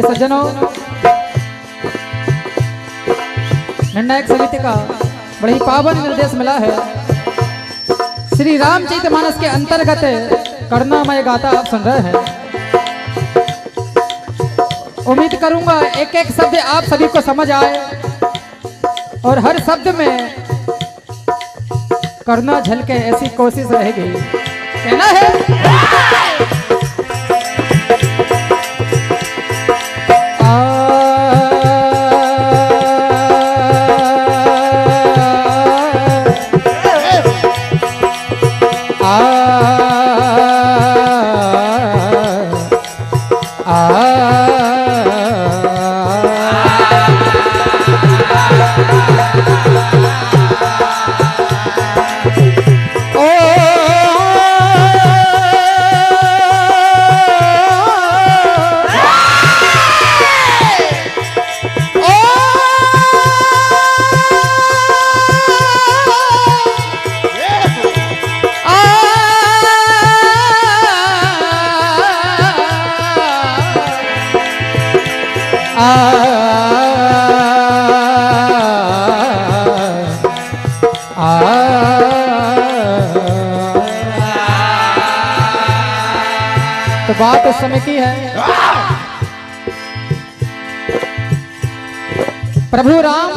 आइए सज्जनों, निर्णायक समिति का बड़ा ही पावन निर्देश मिला है। श्री रामचरितमानस के अंतर्गत करुणामय गाथा आप सुन रहे हैं। उम्मीद करूंगा एक एक शब्द आप सभी को समझ आए और हर शब्द में करुणा झलके, ऐसी कोशिश रहेगी। कहना है तो बात इस समय की है, प्रभु राम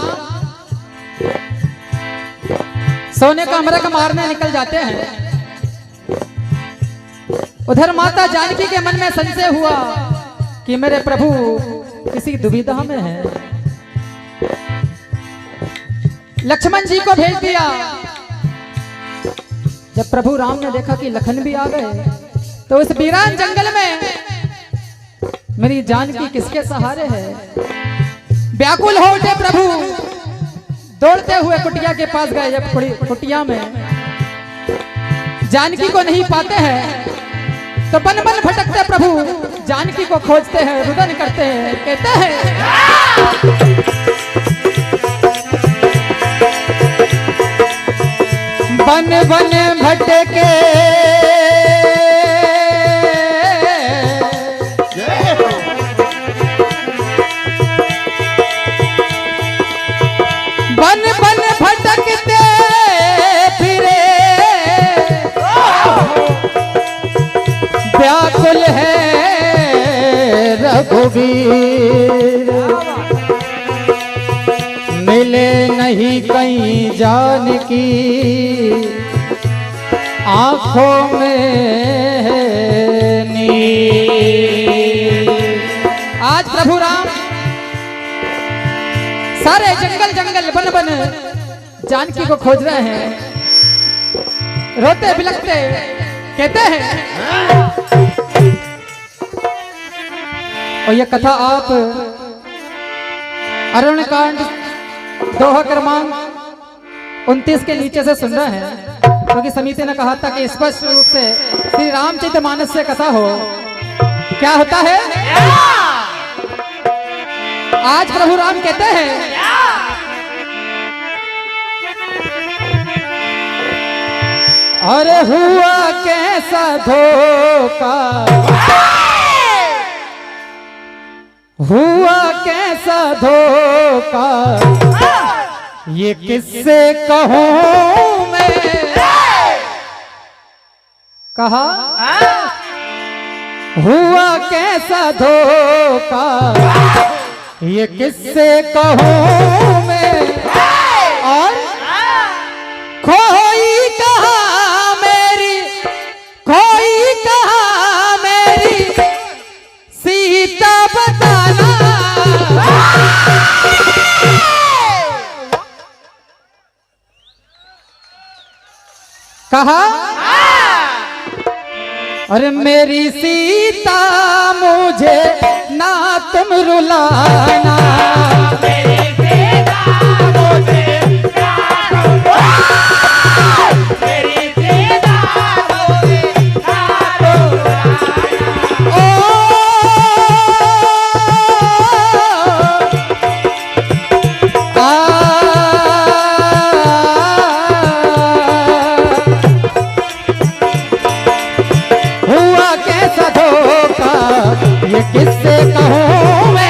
सोने का अमृत मारने निकल जाते हैं। उधर माता जानकी के मन में संशय हुआ कि मेरे प्रभु किसी दुविधा में है। लक्ष्मण जी को भेज दिया। जब प्रभु राम ने देखा कि लखन भी आ गए, तो इस वीरान जंगल में मेरी जानकी किसके सहारे है। व्याकुल हो उठे प्रभु, दौड़ते हुए कुटिया के पास गए। जब कुटिया में जानकी को नहीं पाते हैं, तो बन बन भटकते प्रभु जानकी को खोजते हैं, रुदन करते हैं, कहते हैं बन बन भटके बन बन भटकते फिरे, व्याकुल है रघुवीर, मिले नहीं कहीं जानकी, आंखों में नीर। आज प्रभु राम सारे जंगल जंगल बन बन जानकी को खोज रहे हैं, रोते बिलखते कहते हैं। और यह कथा आप अरण्य कांड दोहा क्रमांक 29 के नीचे से सुन रहे हैं, क्योंकि समिति ने कहा था कि स्पष्ट रूप से श्री रामचरितमानस से कथा हो। क्या होता है? आज प्रभु राम कहते हैं अरे हुआ कैसा धोखा, हुआ कैसा धोखा, ये किससे कहूं मैं। कहा हुआ कैसा धोखा, ये किससे कहूं मैं। और खोई कहा मेरी, खोई कहा मेरी सीता बताना। कहा अरे मेरी सीता मुझे ना तुम रुलाना, मेरी सीता मुझे ना तुम रुलाना, मेरी सीता मुझे ना तुम रुलाना। हुआ कैसा धोखा, ये किससे कहूं मैं।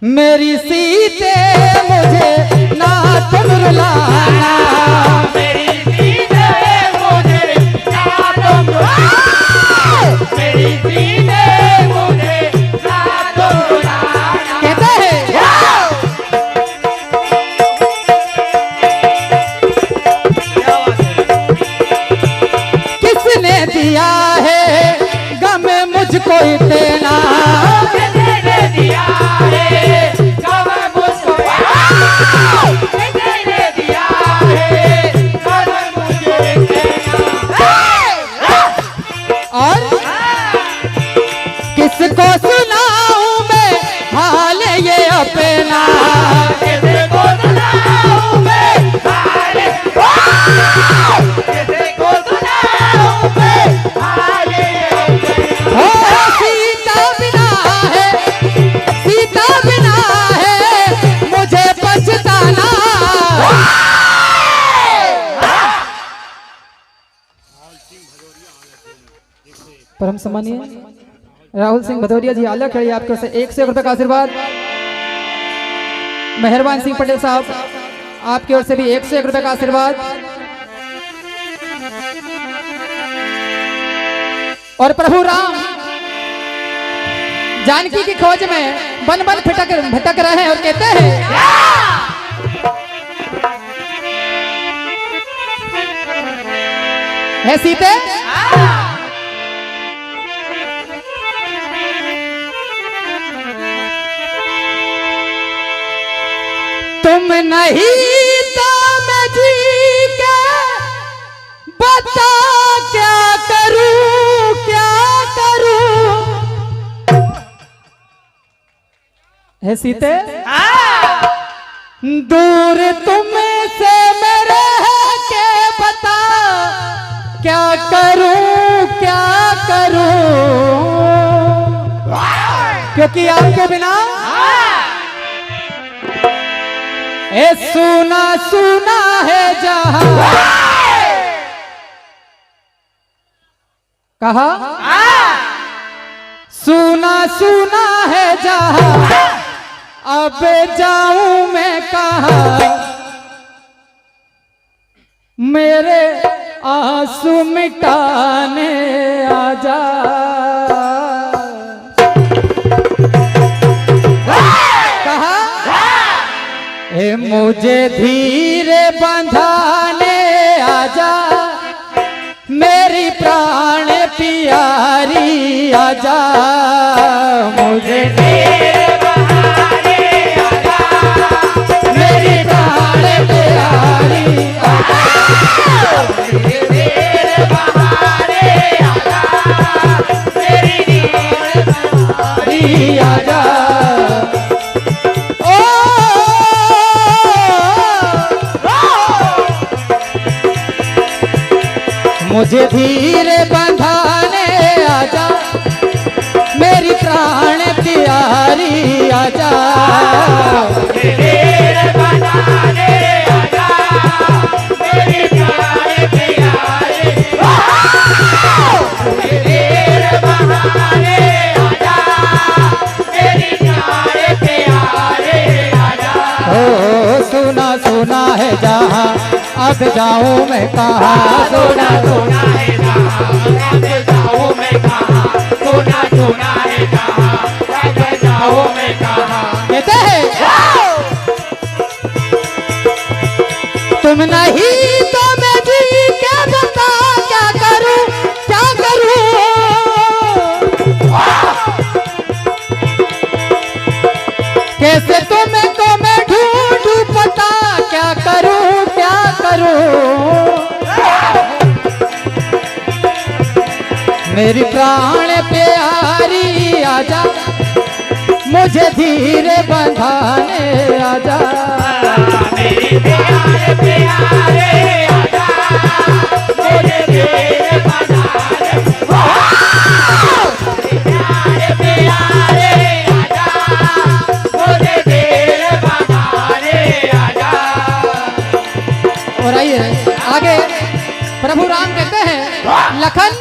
मेरी सीते मुझे ना तुम रुलाना, मेरी सीते मुझे ना तुम रुलाना, मेरी सीते मुझे ना तुम रुलाना। कहते हैं किसने दिया है गम मुझको इतना, किसने दिया है गम मुझको, किसने दिया है गम मुझे इतना। और किसको सुनाऊं मैं हाल ये अपना, किसको सुनाऊं मैं हाल, किसको सुनाऊं मैं हाल हो सीता बिना है, सीता बिना है मुझे पछताना। परम सम्मानीय राहुल सिंह भदौरिया जी आलक है, आपके ओर से 100 रुपए का आशीर्वाद। मेहरबान सिंह पटेल साहब आपकी ओर से भी 101 रुपए का आशीर्वाद। और प्रभु राम जानकी की खोज में बन बन भटक रहे हैं और कहते हैं है सीते तुम नहीं तो मैं जी के बता क्या करूं, क्या करूं। है सीते दूर तुमसे मेरे के बता क्या करूं, क्या करूं। क्योंकि आपके बिना ए सुना सुना है जहां, कहा सुना सुना है जहां, अब जाऊं मैं कहां, मेरे आंसू मिटाने आजा। मुझे धीरे बंधाने आजा, मेरी प्राण प्यारी आजा, मुझे धीरे बंधाने आजा, मेरी प्राण प्यारी आजा, मुझे धीरे बंधाने आजा, मेरी प्राण प्यारी आजा। मुझे धीरे बंधाने आजा, मेरी प्राण प्यारी आजा, मुझे धीरे बंधाने आजा, मेरी प्राण प्यारी, मुझे धीरे बंधाने आजा, मेरी प्राण प्यारी आजा। ओ सुना सुना है जहां, अब जाऊं मैं कहाँ, सोना सोना है जहां, अब जाऊं मैं कहां, सोना सोना है जहां, अब जाऊं मैं कहां। कहते हैं तुम नहीं तो मैं जी क्या बता क्या करूं, क्या करूं। कैसे तुम्हें को मैं ढूंढूं पता क्या करूं, क्या करूं। मेरी प्राण प्यारी आजा, मुझे धीरे बंधाने आजा, मेरी प्यारे प्यारे आजा, मुझे धीरे बंधाने, प्यारे प्यारे आजा, मुझे धीरे बंधाने आजा। और आइए आगे प्रभु राम कहते हैं लखन